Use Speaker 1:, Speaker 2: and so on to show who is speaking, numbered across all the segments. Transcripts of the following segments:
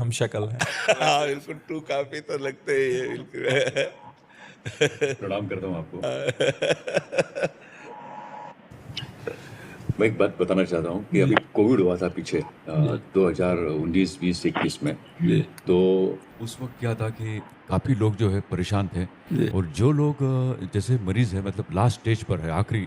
Speaker 1: हम शक्ल हैं।
Speaker 2: हाँ, बिल्कुल टू कॉपी तो लगते ही है बिल्कुल।
Speaker 3: प्रणाम करता हूँ आपको। मैं एक बात बताना चाहता हूँ कि अभी कोविड हुआ था पीछे 2019, 20, 21 में।
Speaker 2: जी
Speaker 3: तो उस वक्त क्या था कि काफ़ी लोग जो है परेशान थे
Speaker 2: जी
Speaker 3: और जो लोग जैसे मरीज़ है मतलब लास्ट स्टेज पर है, आखिरी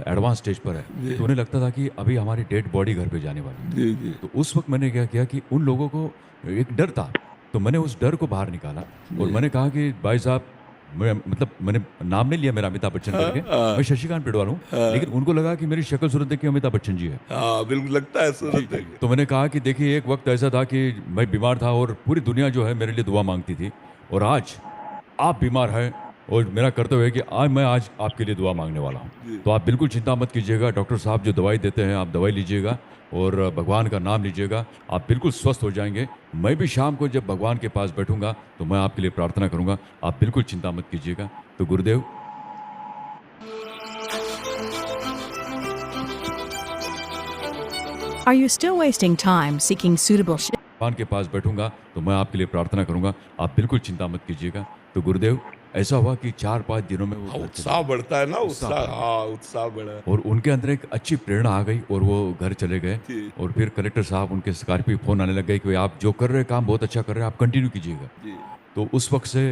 Speaker 3: एडवांस स्टेज पर है,
Speaker 2: जी
Speaker 3: तो उन्हें लगता था कि अभी हमारी डेड बॉडी घर पे जाने वाली है।
Speaker 2: जी जी
Speaker 3: तो उस वक्त मैंने क्या किया कि उन लोगों को एक डर था, तो मैंने उस डर को बाहर निकाला और
Speaker 2: जी।
Speaker 3: मैंने कहा कि भाई साहब, मैं मतलब मैंने नाम नहीं लिया मेरा अमिताभ बच्चन
Speaker 2: हाँ
Speaker 3: करके,
Speaker 2: हाँ
Speaker 3: मैं शशिकांत पिडवाल हूँ, लेकिन
Speaker 2: हाँ
Speaker 3: उनको लगा कि मेरी शक्ल सूरत देख के अमिताभ बच्चन जी है।
Speaker 2: हाँ, बिल्कुल लगता है सूरत देख के।
Speaker 3: तो मैंने कहा कि देखिए एक वक्त ऐसा था कि मैं बीमार था और पूरी दुनिया जो है मेरे लिए दुआ मांगती थी, और आज आप बीमार हैं और मेरा कर्तव्य है कि आज आपके लिए दुआ मांगने वाला हूँ।
Speaker 2: जी
Speaker 3: तो आप बिल्कुल चिंता मत कीजिएगा, डॉक्टर साहब जो दवाई देते हैं आप दवाई लीजिएगा और भगवान का नाम लीजिएगा, आप बिल्कुल स्वस्थ हो जाएंगे। मैं भी शाम को जब भगवान के पास बैठूंगा तो मैं आपके लिए प्रार्थना करूंगा, आप बिल्कुल चिंता मत कीजिएगा। तो गुरुदेव,
Speaker 4: Are you still wasting time seeking suitable
Speaker 3: भगवान के पास बैठूंगा तो मैं आपके लिए प्रार्थना करूंगा, आप बिल्कुल चिंता मत कीजिएगा। तो गुरुदेव, ऐसा हुआ कि 4-5 दिनों में वो
Speaker 2: हाँ,
Speaker 3: घर चले
Speaker 2: उत्साह
Speaker 3: गए।
Speaker 2: बढ़ता है ना,
Speaker 3: उत्साह
Speaker 2: उत्साह,
Speaker 3: बढ़ गया
Speaker 2: हाँ उत्साह बढ़ा।
Speaker 3: और उनके अंदर एक अच्छी प्रेरणा आ गई और वो घर चले गए।
Speaker 2: जी
Speaker 3: और फिर कलेक्टर साहब उनके स्कॉर्पियो फ़ोन आने लग गए कि भाई आप जो कर रहे हैं काम बहुत अच्छा कर रहे हैं, आप कंटिन्यू कीजिएगा।
Speaker 2: जी
Speaker 3: तो उस वक्त से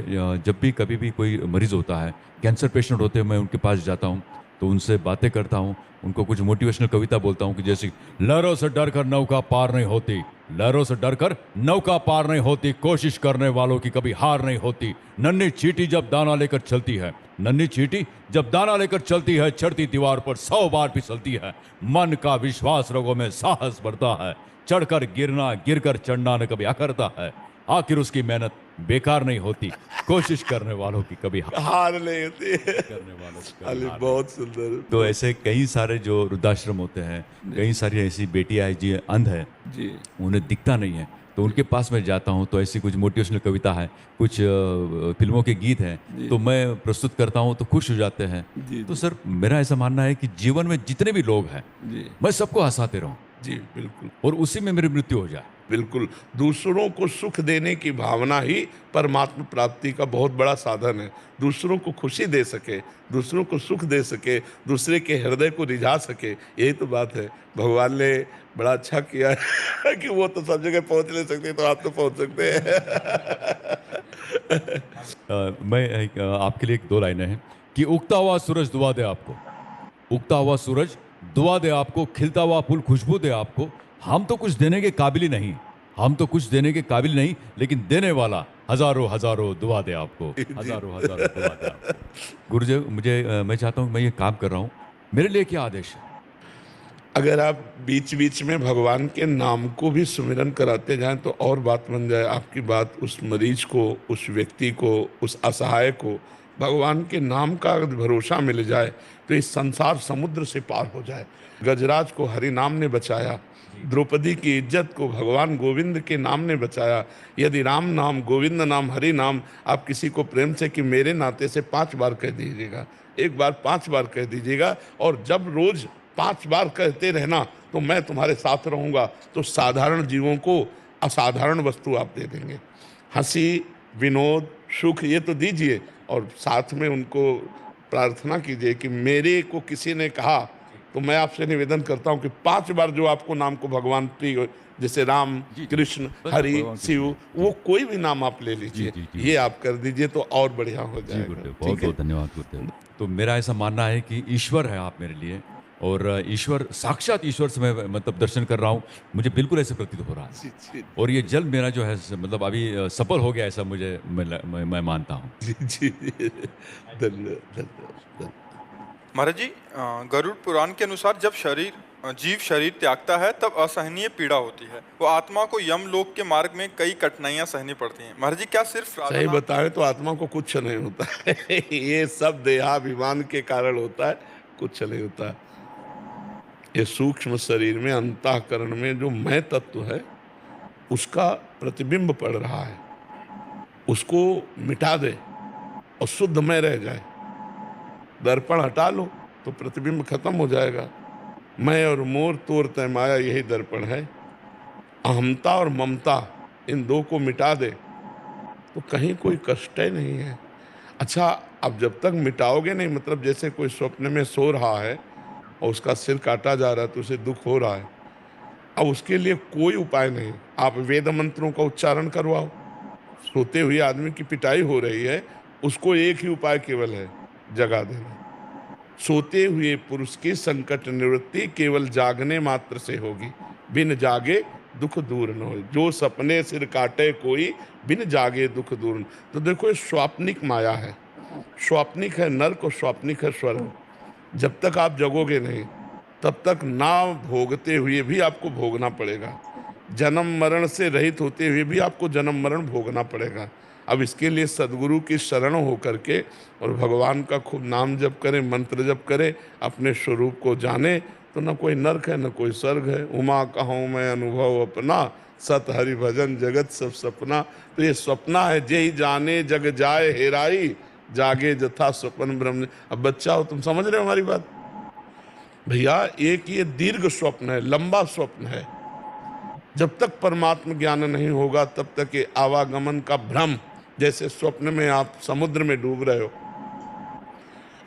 Speaker 3: जब भी कभी भी कोई मरीज़ होता है, कैंसर पेशेंट होते हैं, मैं उनके पास जाता हूँ, तो उनसे बातें करता हूँ, उनको कुछ मोटिवेशनल कविता बोलता हूँ कि जैसे लहरों से डर कर नौका पार नहीं होती, लहरों से डर कर नौका पार नहीं होती, कोशिश करने वालों की कभी हार नहीं होती, नन्ही चींटी जब दाना लेकर चलती है, नन्ही चींटी जब दाना लेकर चलती है, चढ़ती दीवार पर 100 बार फिसलती है, मन का विश्वास रगों में साहस बढ़ता है, चढ़कर गिरना गिरकर चढ़ना न कभी अकरता है, आखिर उसकी मेहनत बेकार नहीं होती, कोशिश करने वालों की कभी हार
Speaker 2: हार नहीं होती है।
Speaker 3: करने वालों की कभी
Speaker 2: अरे
Speaker 3: हार नहीं।
Speaker 2: बहुत सुंदर,
Speaker 3: तो ऐसे कई सारे जो वृद्धाश्रम होते हैं, कई सारी ऐसी बेटियां हैं जी अंध है,
Speaker 2: जी
Speaker 3: उन्हें दिखता नहीं है, तो उनके पास मैं जाता हूँ तो ऐसी कुछ मोटिवेशनल कविता है, कुछ फिल्मों के गीत हैं,
Speaker 2: जी
Speaker 3: तो मैं प्रस्तुत करता हूँ तो खुश हो जाते हैं।
Speaker 2: जी
Speaker 3: तो
Speaker 2: जी
Speaker 3: सर मेरा ऐसा मानना है कि जीवन में जितने भी लोग हैं,
Speaker 2: जी
Speaker 3: मैं सबको हंसाते रहूं
Speaker 2: जी बिल्कुल
Speaker 3: और उसी में मेरी मृत्यु हो जाए।
Speaker 2: बिल्कुल। दूसरों को सुख देने की भावना ही परमात्म प्राप्ति का बहुत बड़ा साधन है। दूसरों को खुशी दे सके, दूसरों को सुख दे सके, दूसरे के हृदय को रिझा सके, यही तो बात है। भगवान ने बड़ा अच्छा किया है कि वो तो सब जगह पहुंच नहीं सकते, तो आप तो पहुंच सकते हैं।
Speaker 3: आपके लिए एक दो लाइनें हैं कि उगता हुआ सूरज दुआ दे आपको, उगता हुआ सूरज दुआ दे आपको, खिलता हुआ फूल खुशबू दे आपको, हम तो कुछ देने के काबिल ही नहीं, हम तो कुछ देने के काबिल नहीं, लेकिन देने वाला हजारों हजारों दुआ दे आपको,
Speaker 2: जी
Speaker 3: हजारों हजारों दुआ दे आपको। गुरुदेव, मैं चाहता हूँ, मैं ये काम कर रहा हूँ, मेरे लिए क्या आदेश है?
Speaker 2: अगर आप बीच बीच में भगवान के नाम को भी सुमिरन कराते जाएं तो और बात बन जाए। आपकी बात उस मरीज को, उस व्यक्ति को, उस असहाय को भगवान के नाम का अगर भरोसा मिल जाए तो इस संसार समुद्र से पार हो जाए। गजराज को हरि नाम ने बचाया, द्रौपदी की इज्जत को भगवान गोविंद के नाम ने बचाया। यदि राम नाम, गोविंद नाम, हरि नाम आप किसी को प्रेम से कि मेरे नाते से 5 बार कह दीजिएगा, एक बार 5 बार कह दीजिएगा, और जब रोज 5 बार कहते रहना तो मैं तुम्हारे साथ रहूंगा, तो साधारण जीवों को असाधारण वस्तु आप दे देंगे। हंसी, विनोद, सुख ये तो दीजिए, और साथ में उनको प्रार्थना कीजिए कि मेरे को किसी ने कहा, तो मैं आपसे निवेदन करता हूं कि 5 बार जो आपको नाम को भगवान प्रिय हो, जैसे राम,
Speaker 3: जी,
Speaker 2: कृष्ण,
Speaker 3: बस
Speaker 2: हरि,
Speaker 3: भगवान कृष्ण,
Speaker 2: शिव, वो कोई भी नाम आप ले
Speaker 3: जी
Speaker 2: लीजिए,
Speaker 3: जी जी
Speaker 2: ये आप कर दीजिए तो और बढ़िया हो
Speaker 3: जी
Speaker 2: जाएगा।
Speaker 3: गुरुदेव, बहुत
Speaker 2: ठीक है।
Speaker 3: बहुत धन्यवाद गुरुदेव। तो मेरा ऐसा मानना है कि ईश्वर है आप मेरे लिए, और ईश्वर, साक्षात ईश्वर से मैं मतलब दर्शन कर रहा हूँ, मुझे बिल्कुल ऐसे प्रतीत हो रहा है।
Speaker 2: जी जी
Speaker 3: और ये जल्द मेरा जो है मतलब अभी सफल हो गया, ऐसा मुझे मैं मानता हूँ।
Speaker 2: जी जी धन्यवाद धन्यवाद।
Speaker 1: महाराज जी, गरुड़ पुराण के अनुसार जब जीव शरीर त्यागता है तब असहनीय पीड़ा होती है, वो आत्मा को यमलोक के मार्ग में कई कठिनाइयां सहनी पड़ती हैं। महाराज जी, क्या सिर्फ राधा
Speaker 2: सही
Speaker 1: नाम
Speaker 2: बताएं तो आत्मा को कुछ नहीं होता है। ये सब देहाभिमान के कारण होता है, कुछ नहीं होता। ये सूक्ष्म शरीर में, अंतःकरण में जो मैं तत्व है उसका प्रतिबिंब पड़ रहा है, उसको मिटा दे और शुद्ध में रह जाए। दर्पण हटा लो तो प्रतिबिंब खत्म हो जाएगा। मैं और मोर तोर तय माया, यही दर्पण है। अहमता और ममता इन दो को मिटा दे तो कहीं कोई कष्ट ही नहीं है। अच्छा, अब जब तक मिटाओगे नहीं, मतलब जैसे कोई स्वप्न में सो रहा है और उसका सिर काटा जा रहा है तो उसे दुख हो रहा है, अब उसके लिए कोई उपाय नहीं, आप वेद मंत्रों का उच्चारण करवाओ। सोते हुए आदमी की पिटाई हो रही है, उसको एक ही उपाय केवल है, जगा देना। सोते हुए पुरुष की संकट निवृत्ति केवल जागने मात्र से होगी, बिन जागे दुख दूर न हो। जो सपने सिर काटे कोई, बिन जागे दुख दूर न। तो देखो, ये स्वाप्निक माया है, स्वाप्निक है नरक और स्वाप्निक है स्वर्ग। जब तक आप जगोगे नहीं, तब तक ना भोगते हुए भी आपको भोगना पड़ेगा, जन्म मरण से रहित होते हुए भी आपको जन्म मरण भोगना पड़ेगा। अब इसके लिए सदगुरु की शरण हो करके और भगवान का खूब नाम जप करें, मंत्र जप करें, अपने स्वरूप को जाने, तो न कोई नरक है न कोई स्वर्ग है। उमा कहूँ मैं अनुभव अपना, सत हरि भजन जगत सब सपना। तो ये सपना है, जे ही जाने जग जाए हेराई, जागे जथा स्वप्न ब्रह्म। अब बच्चा हो, तुम समझ रहे हो हमारी बात भैया? एक ये दीर्घ स्वप्न है, लंबा स्वप्न है। जब तक परमात्म ज्ञान नहीं होगा तब तक ये आवागमन का भ्रम, जैसे स्वप्न में आप समुद्र में डूब रहे हो।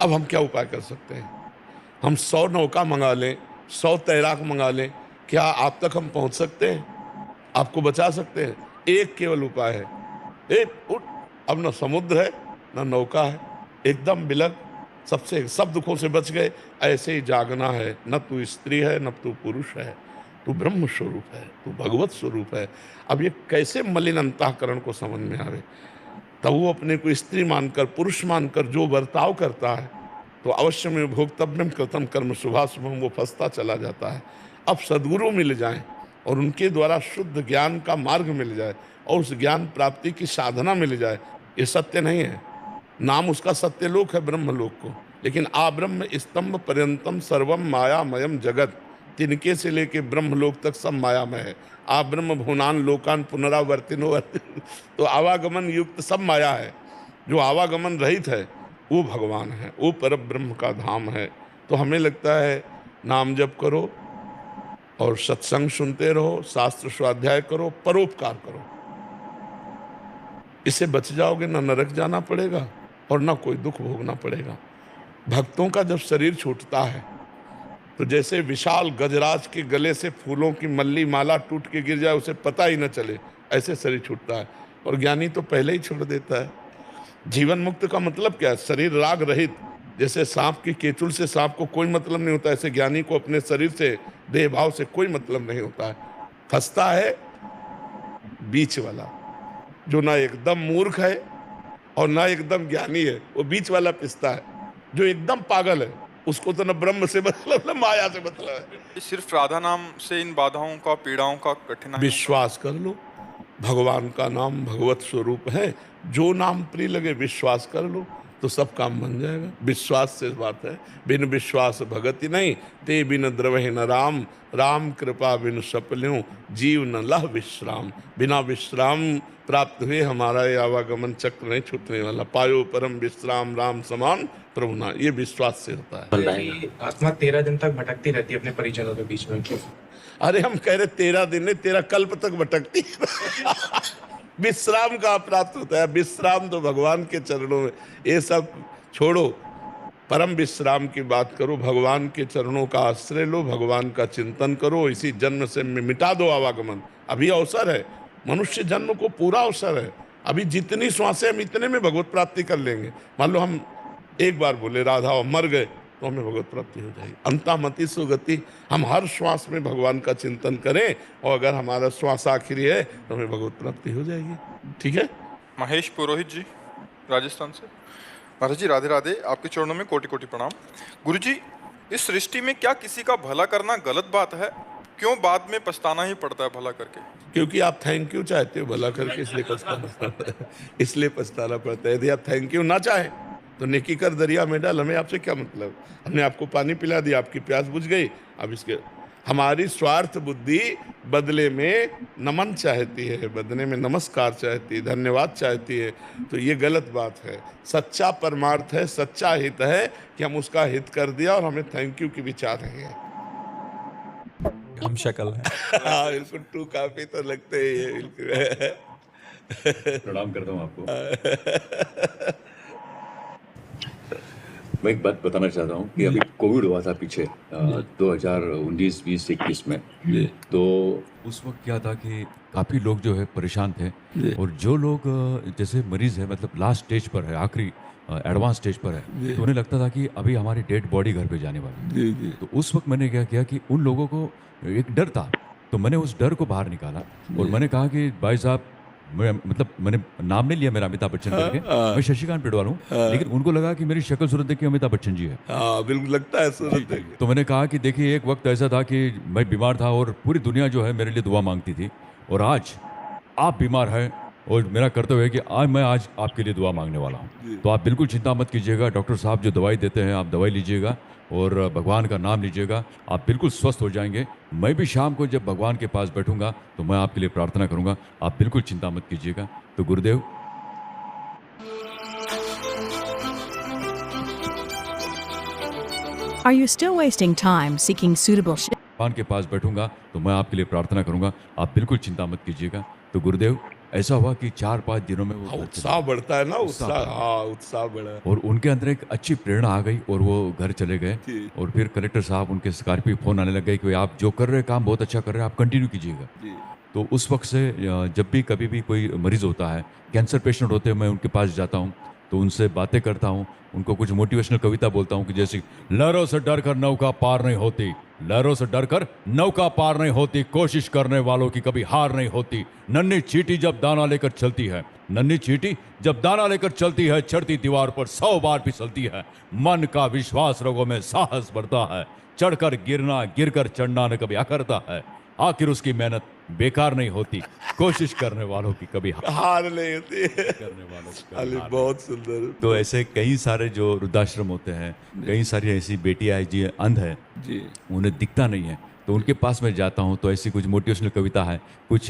Speaker 2: अब हम क्या उपाय कर सकते हैं? हम 100 नौका मंगा लें, 100 तैराक मंगा लें, क्या आप तक हम पहुंच सकते हैं? आपको बचा सकते हैं? एक केवल उपाय है, एक उठ। अब न समुद्र है न नौका है, एकदम बिलक, सब दुखों से बच गए। ऐसे ही जागना है, न तू स्त्री है न तू पुरुष है, तू ब्रह्म स्वरूप है, तू भगवत स्वरूप है। अब ये कैसे मलिन अंतःकरण को समझ में आवे? तब वो अपने को स्त्री मानकर, पुरुष मानकर जो बर्ताव करता है, तो अवश्य में भोक्तव्यम कृतम कर्म शुभाशुभम, वो फंसता चला जाता है। अब सद्गुरु मिल जाएं और उनके द्वारा शुद्ध ज्ञान का मार्ग मिल जाए और उस ज्ञान प्राप्ति की साधना मिल जाए, ये सत्य नहीं है। नाम उसका सत्यलोक है, ब्रह्मलोक को। लेकिन आ ब्रह्म स्तंभ पर्यंतम सर्वम मायामयम जगत, तिनके से लेके ब्रह्मलोक तक सब मायामय है। आ ब्रह्म भुवनान लोकान पुनरावर्तिनो तो आवागमन युक्त सब माया है। जो आवागमन रहित है वो भगवान है, वो परब्रह्म का धाम है। तो हमें लगता है नाम जप करो और सत्संग सुनते रहो, शास्त्र स्वाध्याय करो, परोपकार करो, इससे बच जाओगे। ना नरक जाना पड़ेगा और ना कोई दुख भोगना पड़ेगा। भक्तों का जब शरीर छूटता है तो जैसे विशाल गजराज के गले से फूलों की मल्ली माला टूट के गिर जाए, उसे पता ही न चले, ऐसे शरीर छूटता है। और ज्ञानी तो पहले ही छोड़ देता है। जीवन मुक्त का मतलब क्या है? शरीर राग रहित। जैसे सांप की केचुल से सांप को कोई मतलब नहीं होता, ऐसे ज्ञानी को अपने शरीर से, देह भाव से कोई मतलब नहीं होता है। फंसता है बीच वाला, जो ना एकदम मूर्ख है और ना एकदम ज्ञानी है, वो बीच वाला पिसता है। जो एकदम पागल है उसको तो न ब्रह्म से मतलब न माया से मतलब है।
Speaker 1: सिर्फ राधा नाम से इन बाधाओं का, पीड़ाओं का कठिनाई?
Speaker 2: विश्वास कर लो, भगवान का नाम भगवत स्वरूप है। जो नाम प्रिय लगे विश्वास कर लो तो सब काम बन जाएगा। विश्वास से बात है। बिन विश्वास भगति नहीं, ते बिन द्रवहि न राम, राम कृपा बिन सपल्यों, जीव न लह विश्राम। बिना विश्राम प्राप्त हुए हमारा ये आवागमन चक्र नहीं छूटने वाला। पायो परम विश्राम राम समान प्रभु ना, ये विश्वास से होता है।
Speaker 5: कि आत्मा 13 दिन तक भटकती रहती है अपने परिजनों के बीच में।
Speaker 2: अरे हम कह रहे 13 दिन नहीं, 13 कल्प तक भटकती विश्राम का प्राप्त होता है। विश्राम तो भगवान के चरणों में। ये सब छोड़ो, परम विश्राम की बात करो, भगवान के चरणों का आश्रय लो, भगवान का चिंतन करो। इसी जन्म से मिटा दो आवागमन। अभी अवसर है, मनुष्य जन्म को पूरा अवसर है। अभी जितनी श्वासें हम इतने में भगवत प्राप्ति कर लेंगे। मान लो हम एक बार बोले राधा और मर गए तो हमें भगवत प्राप्ति हो जाएगी। अंतामति सुगति। हम हर श्वास में भगवान का चिंतन करें और अगर हमारा श्वास आखिरी है तो हमें भगवत प्राप्ति हो जाएगी। ठीक है।
Speaker 1: महेश पुरोहित जी, राजस्थान से। महाराज जी राधे राधे, आपके चरणों में कोटि कोटि प्रणाम। गुरु जी, इस सृष्टि में क्या किसी का भला करना गलत बात है? क्यों बाद में पछताना ही पड़ता है भला करके?
Speaker 2: क्योंकि आप थैंक यू चाहते हो भला करके, इसलिए पछताना पड़ता है। इसलिए पछताना पड़ता है। यदि आप थैंक यू ना चाहें तो नेकी कर दरिया में डाल, हमें आपसे क्या मतलब? हमने आपको पानी पिला दिया, आपकी प्यास बुझ गई। अब इसके हमारी स्वार्थ बुद्धि बदले में नमन चाहती है, बदले में नमस्कार चाहती है, धन्यवाद चाहती है। तो ये गलत बात है। सच्चा परमार्थ है, सच्चा हित है कि हम उसका हित कर दिया और हमें थैंक यू की विचार नहीं है।
Speaker 6: हम शक्ल हैं।
Speaker 2: हाँ बिल्कुल, टू काफी तो लगते ही है बिल्कुल।
Speaker 3: प्रणाम करता हूँ आपको। मैं एक बात बताना चाहता हूँ कि अभी कोविड हुआ था पीछे 2019, 20, 21 में। तो उस वक्त क्या था कि काफ़ी लोग जो है परेशान थे, और जो लोग जैसे मरीज है, मतलब लास्ट स्टेज पर है, आखिरी एडवांस स्टेज पर है, तो उन्हें लगता था कि अभी हमारी डेड बॉडी घर पे जाने वाली है। तो उस वक्त मैंने क्या किया कि उन लोगों को एक डर था, तो मैंने उस डर को बाहर निकाला और मैंने कहा कि भाई साहब, मैंने नाम नहीं लिया मेरा अमिताभ बच्चन करके, मैं शशिकांत पिडवाल हूँ, लेकिन उनको लगा कि मेरी शक्ल सूरत देख के अमिताभ बच्चन जी है।
Speaker 2: हाँ बिल्कुल लगता है सूरत देख के।
Speaker 3: तो मैंने कहा कि देखिए, एक वक्त ऐसा था कि मैं बीमार था और पूरी दुनिया जो है मेरे लिए दुआ मांगती थी, और आज आप बीमार हैं और मेरा कर्तव्य है कि मैं आज आपके लिए दुआ मांगने वाला हूँ। तो आप बिल्कुल चिंता मत कीजिएगा, डॉक्टर साहब जो दवाई देते हैं आप दवाई लीजिएगा और भगवान का नाम लीजिएगा, आप बिल्कुल स्वस्थ हो जाएंगे। मैं भी शाम को जब भगवान के पास बैठूंगा तो मैं आपके लिए प्रार्थना करूंगा, आप बिल्कुल चिंता मत कीजिएगा। तो गुरुदेव,
Speaker 4: Are you still wasting time seeking suitable
Speaker 3: भगवान के पास बैठूंगा तो मैं आपके लिए प्रार्थना करूंगा, आप बिल्कुल चिंता मत कीजिएगा। तो गुरुदेव, ऐसा हुआ कि 4-5 दिनों में वो घर चले
Speaker 2: उत्साह बढ़ता है ना, उत्साह,
Speaker 3: उत्साह।
Speaker 2: हाँ उत्साह बढ़ा।
Speaker 3: और उनके अंदर एक अच्छी प्रेरणा आ गई और वो घर चले गए।
Speaker 2: जी।
Speaker 3: और फिर कलेक्टर साहब, उनके स्कॉर्पियो फोन आने लग गए कि आप जो कर रहे हैं काम बहुत अच्छा कर रहे हैं, आप कंटिन्यू कीजिएगा।
Speaker 2: जी
Speaker 3: तो उस वक्त से जब भी कभी भी कोई मरीज होता है, कैंसर पेशेंट होते हैं, मैं उनके पास जाता हूँ तो उनसे बातें करता हूँ, उनको कुछ मोटिवेशनल कविता बोलता हूँ कि जैसे लहरों से डर कर नौका पार नहीं होती, लहरों से डर कर नौका पार नहीं होती, कोशिश करने वालों की कभी हार नहीं होती, नन्ही चींटी जब दाना लेकर चलती है, नन्ही चींटी जब दाना लेकर चलती है, चढ़ती दीवार पर 100 बार फिसलती है, मन का विश्वास रगों में साहस बढ़ता है, चढ़कर गिरना गिरकर चढ़ना न कभी अखरता है, आखिर उसकी मेहनत बेकार नहीं होती, कोशिश करने वालों की कभी
Speaker 2: हार नहीं होती है।
Speaker 3: करने वालों की कभी
Speaker 2: अरे
Speaker 3: हार नहीं।
Speaker 2: बहुत सुंदर।
Speaker 3: तो ऐसे कई सारे जो वृद्धाश्रम होते हैं, कई सारी ऐसी बेटियां हैं जो अंध है,
Speaker 2: जी
Speaker 3: उन्हें दिखता नहीं है, तो उनके पास मैं जाता हूँ तो ऐसी कुछ मोटिवेशनल कविता है, कुछ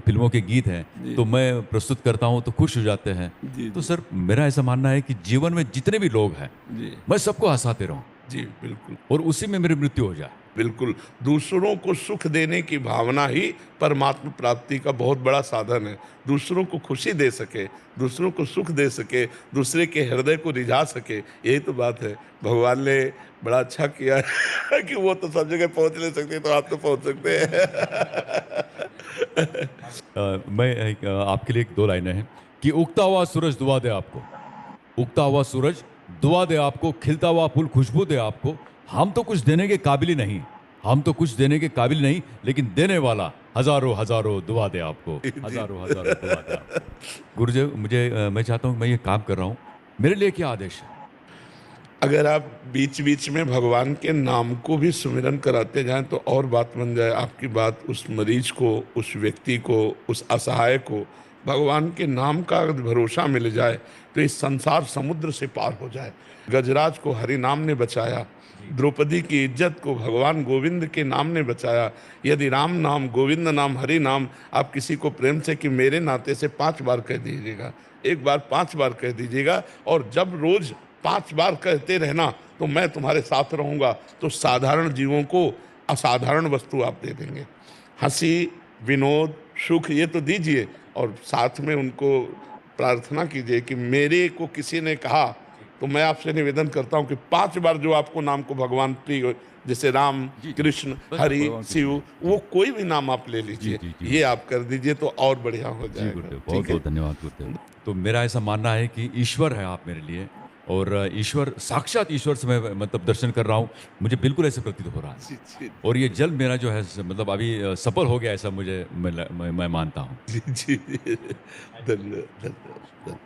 Speaker 3: फिल्मों के गीत हैं, तो मैं प्रस्तुत करता हूँ तो खुश हो जाते हैं।
Speaker 2: जी,
Speaker 3: तो सर, मेरा ऐसा मानना है कि जीवन में जितने भी लोग हैं,
Speaker 2: जी
Speaker 3: मैं सबको हंसाते रहूं
Speaker 2: जी बिल्कुल
Speaker 3: और उसी में मेरी मृत्यु हो जाए।
Speaker 2: बिल्कुल। दूसरों को सुख देने की भावना ही परमात्मा प्राप्ति का बहुत बड़ा साधन है। दूसरों को खुशी दे सके, दूसरों को सुख दे सके, दूसरे के हृदय को रिझा सके, यही तो बात है। भगवान ने बड़ा अच्छा किया है कि वो तो सब जगह पहुंच नहीं सकते, तो आप तो पहुंच सकते हैं।
Speaker 3: आपके लिए एक 2 लाइनें हैं कि उगता हुआ सूरज दुआ दे आपको, उगता हुआ सूरज दुआ दे आपको, खिलता हुआ फूल खुशबू दे आपको, हम तो कुछ देने के काबिल ही नहीं, हम तो कुछ देने के काबिल नहीं, लेकिन देने वाला हजारों हजारों दुआ दे आपको, हजारों हजारों दुआ दे आपको। गुरुदेव, मैं चाहता हूँ, मैं ये काम कर रहा हूँ, मेरे लिए क्या आदेश है?
Speaker 2: अगर आप बीच बीच में भगवान के नाम को भी सुमिरन कराते जाएं तो और बात बन जाए। आपकी बात उस मरीज को, उस व्यक्ति को, उस असहाय को भगवान के नाम का अगर भरोसा मिल जाए तो इस संसार समुद्र से पार हो जाए। गजराज को हरि नाम ने बचाया, द्रौपदी की इज्जत को भगवान गोविंद के नाम ने बचाया। यदि राम नाम, गोविंद नाम, हरि नाम आप किसी को प्रेम से कि मेरे नाते से 5 बार कह दीजिएगा, एक बार 5 बार कह दीजिएगा, और जब रोज 5 बार कहते रहना तो मैं तुम्हारे साथ रहूँगा, तो साधारण जीवों को असाधारण वस्तु आप दे देंगे। हंसी, विनोद, सुख ये तो दीजिए, और साथ में उनको प्रार्थना कीजिए कि मेरे को किसी ने कहा तो मैं आपसे निवेदन करता हूं कि 5 बार जो आपको नाम को भगवान प्रिय हो, जैसे राम, कृष्ण,
Speaker 3: बस
Speaker 2: हरि,
Speaker 3: भगवान
Speaker 2: शिव, वो कोई भी नाम आप ले लीजिए,
Speaker 3: जी।
Speaker 2: ये आप कर दीजिए तो और बढ़िया हो
Speaker 3: जी
Speaker 2: जाएगा।
Speaker 3: गुरुदेव,
Speaker 2: ठीक
Speaker 3: बहुत
Speaker 2: है?
Speaker 3: बहुत धन्यवाद गुरुदेव। तो मेरा ऐसा मानना है कि ईश्वर है आप मेरे लिए, और ईश्वर, साक्षात ईश्वर से मैं मतलब दर्शन कर रहा हूँ, मुझे बिल्कुल ऐसे प्रतीत हो रहा है।
Speaker 2: जी, जी,
Speaker 3: और ये जल मेरा जो है मतलब अभी सफल हो गया, ऐसा मुझे मैं मानता हूँ।
Speaker 2: जी, जी, धन्यवाद, धन्यवाद।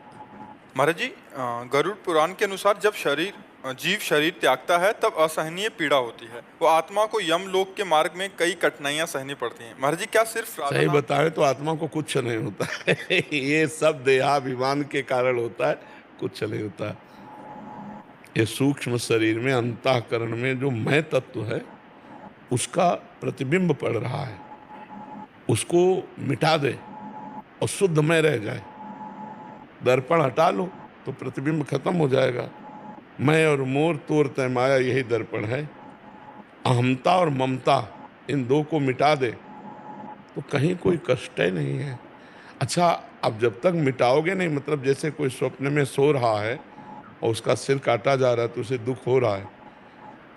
Speaker 1: महाराज जी, गरुड़ पुराण के अनुसार जब जीव शरीर त्यागता है तब असहनीय पीड़ा होती है, वो आत्मा को यमलोक के मार्ग में कई कठिनाइयां सहनी पड़ती हैं। महाराज जी, क्या सिर्फ राधा
Speaker 2: सही
Speaker 1: नाम-
Speaker 2: बताएं तो आत्मा को कुछ नहीं होता है। ये सब देहाभिमान के कारण होता है, कुछ नहीं होता। ये सूक्ष्म शरीर में, अंतःकरण में जो मैं तत्व है उसका प्रतिबिंब पड़ रहा है, उसको मिटा दे और शुद्ध में रह जाए। दर्पण हटा लो तो प्रतिबिंब खत्म हो जाएगा। मैं और मोर तोर तय माया, यही दर्पण है। अहमता और ममता इन दो को मिटा दे तो कहीं कोई कष्ट ही नहीं है। अच्छा, अब जब तक मिटाओगे नहीं, मतलब जैसे कोई स्वप्न में सो रहा है और उसका सिर काटा जा रहा है तो उसे दुख हो रहा है,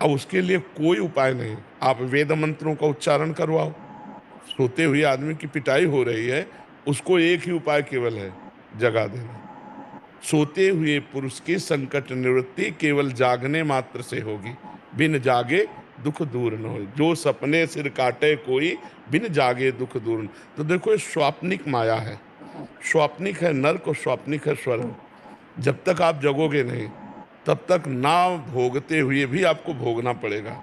Speaker 2: अब उसके लिए कोई उपाय नहीं। आप वेद मंत्रों का उच्चारण करवाओ। सोते हुए आदमी की पिटाई हो रही है, उसको एक ही उपाय केवल है, जगा देना। सोते हुए पुरुष की संकट निवृत्ति केवल जागने मात्र से होगी, बिन जागे दुख दूर न हो। जो सपने सिर काटे कोई, बिन जागे दुख दूर न। तो देखो, ये स्वाप्निक माया है, स्वाप्निक है नरक और स्वाप्निक है स्वर्ग। जब तक आप जगोगे नहीं, तब तक ना भोगते हुए भी आपको भोगना पड़ेगा,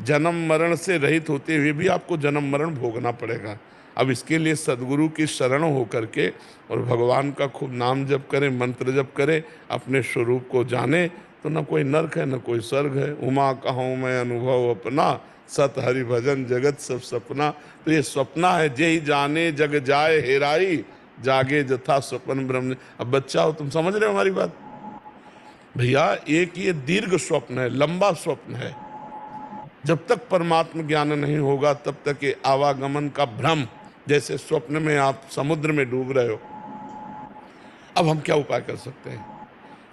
Speaker 2: जन्म मरण से रहित होते हुए भी आपको जन्म मरण भोगना पड़ेगा। अब इसके लिए सदगुरु की शरण होकर के और भगवान का खूब नाम जप करें, मंत्र जप करें, अपने स्वरूप को जाने, तो न कोई नरक है न कोई स्वर्ग है। उमा कहूँ मैं अनुभव अपना, सत हरि भजन जगत सब सपना। तो ये सपना है, जे ही जाने जग जाए हेराई, जागे जथा स्वप्न ब्रह्म। अब बच्चा हो, तुम समझ रहे हो हमारी बात भैया? एक ये दीर्घ स्वप्न है, लंबा स्वप्न है। जब तक परमात्म ज्ञान नहीं होगा तब तक ये आवागमन का भ्रम, जैसे स्वप्न में आप समुद्र में डूब रहे हो। अब हम क्या उपाय कर सकते हैं?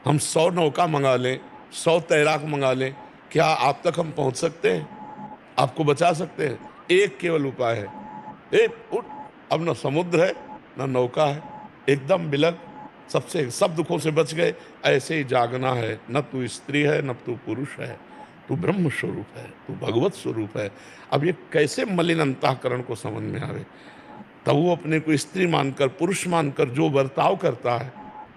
Speaker 2: हम 100 नौका मंगा लें, 100 तैराक मंगा लें, क्या आप तक हम पहुंच सकते हैं? आपको बचा सकते हैं? एक केवल उपाय है, एक उठ। अब न समुद्र है न नौका है, एकदम बिलग, सब दुखों से बच गए। ऐसे ही जागना है, न तू स्त्री है न तू पुरुष है, तू ब्रह्म स्वरूप है, तू भगवत स्वरूप है। अब ये कैसे मलिन अंतःकरण को समझ में आवे? तब वो अपने को स्त्री मानकर, पुरुष मानकर जो बर्ताव करता है,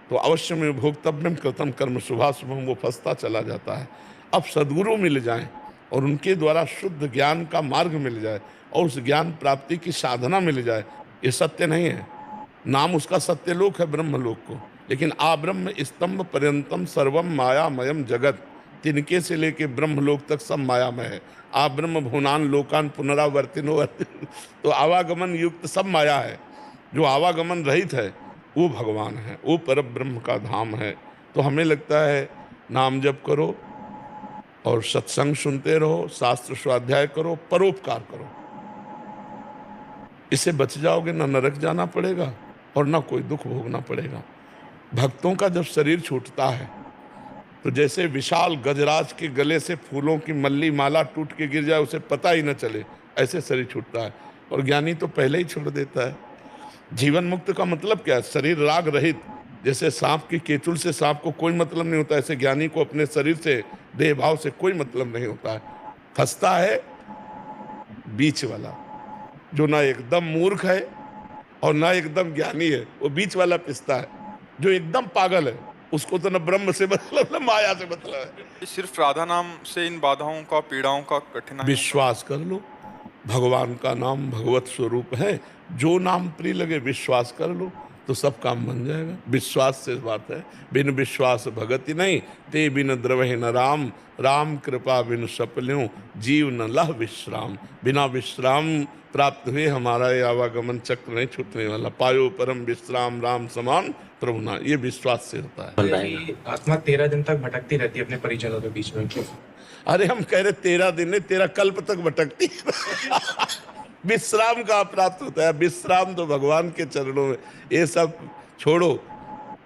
Speaker 2: तो अवश्य में भोक्तव्यम कृतम कर्म शुभाशुभम, वो फंसता चला जाता है। अब सद्गुरु मिल जाएं और उनके द्वारा शुद्ध ज्ञान का मार्ग मिल जाए और उस ज्ञान प्राप्ति की साधना मिल जाए, ये सत्य नहीं है। नाम उसका सत्यलोक है, ब्रह्मलोक को। लेकिन आ ब्रह्म स्तंभ पर्यंतम सर्वम मायामयम जगत, तिनके से लेके ब्रह्मलोक तक सब मायामय है। आ ब्रह्म भुवनान लोकान पुनरावर्तिनो। तो आवागमन युक्त सब माया है, जो आवागमन रहित है वो भगवान है, वो पर ब्रह्म का धाम है। तो हमें लगता है नाम जप करो और सत्संग सुनते रहो, शास्त्र स्वाध्याय करो, परोपकार करो, इससे बच जाओगे। ना नरक जाना पड़ेगा और ना कोई दुख भोगना पड़ेगा। भक्तों का जब शरीर छूटता है तो जैसे विशाल गजराज के गले से फूलों की मल्ली माला टूट के गिर जाए, उसे पता ही न चले, ऐसे शरीर छूटता है। और ज्ञानी तो पहले ही छोड़ देता है। जीवन मुक्त का मतलब क्या है? शरीर राग रहित। जैसे सांप की केचुल से सांप को कोई मतलब नहीं होता, ऐसे ज्ञानी को अपने शरीर से, देह भाव से कोई मतलब नहीं होता है। फंसता है बीच वाला, जो ना एकदम मूर्ख है और ना एकदम ज्ञानी है, वो बीच वाला पिसता है। जो एकदम पागल है, उसको तो न ब्रह्म से मतलब न माया से मतलब है।
Speaker 1: सिर्फ राधा नाम से इन बाधाओं का, पीड़ाओं का कठिनाई?
Speaker 2: विश्वास कर लो, भगवान का नाम भगवत स्वरूप है। जो नाम प्रिय लगे विश्वास कर लो, तो सब काम बन जाएगा। विश्वास से बात है। बिन विश्वास भगति नहीं, ते बिन द्रवहि न राम, राम कृपा बिन सपल्यों, जीव न लह विश्राम। बिना विश्राम प्राप्त हुए हमारा ये आवागमन चक्र नहीं छूटने वाला। पायो परम विश्राम राम समान प्रभु ना, ये विश्वास से होता है।
Speaker 5: कि आत्मा 13 दिन तक भटकती रहती है अपने परिजनों के बीच में, क्यों?
Speaker 2: अरे हम कह रहे 13 दिन नहीं, 13 कल्प तक भटकती। विश्राम का प्राप्त होता है। विश्राम तो भगवान के चरणों में। ये सब छोड़ो,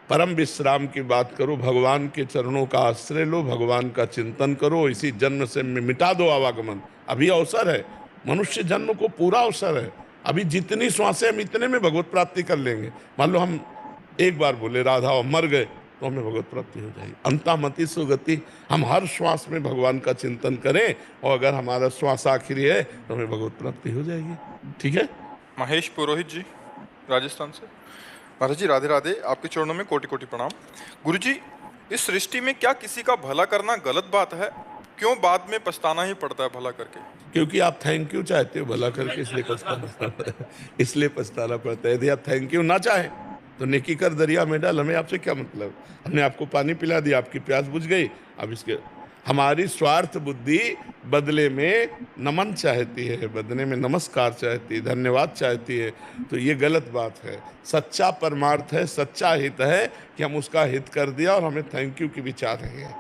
Speaker 2: परम विश्राम की बात करो। भगवान के चरणों का आश्रय लो, भगवान का चिंतन करो। इसी जन्म से मिटा दो आवागमन। अभी अवसर है, मनुष्य जन्म को पूरा अवसर है। अभी जितनी श्वासें हम इतने में भगवत प्राप्ति कर लेंगे। मान लो हम एक बार बोले राधा और मर गए, तो हमें भगवत प्राप्ति हो जाएगी। अंतामति सुगति। हम हर श्वास में भगवान का चिंतन करें, और अगर हमारा श्वास आखिरी है तो हमें भगवत प्राप्ति हो जाएगी। ठीक है।
Speaker 1: महेश पुरोहित जी, राजस्थान से। महाराज जी राधे राधे, आपके चरणों में कोटि कोटि प्रणाम। गुरु जी, इस सृष्टि में क्या किसी का भला करना गलत बात है? क्यों बाद में पछताना ही पड़ता है भला करके?
Speaker 2: क्योंकि आप थैंक यू चाहते हो भला करके, इसलिए पछताना पड़ता है। इसलिए पछताना पड़ता है। यदि आप थैंक यू ना चाहें तो नेकी कर दरिया में डाल। हमें आपसे क्या मतलब? हमने आपको पानी पिला दिया, आपकी प्यास बुझ गई। अब इसके हमारी स्वार्थ बुद्धि बदले में नमन चाहती है, बदले में नमस्कार चाहती है, धन्यवाद चाहती है। तो ये गलत बात है। सच्चा परमार्थ है, सच्चा हित है कि हम उसका हित कर दिया और हमें थैंक यू की भी चाह रही है।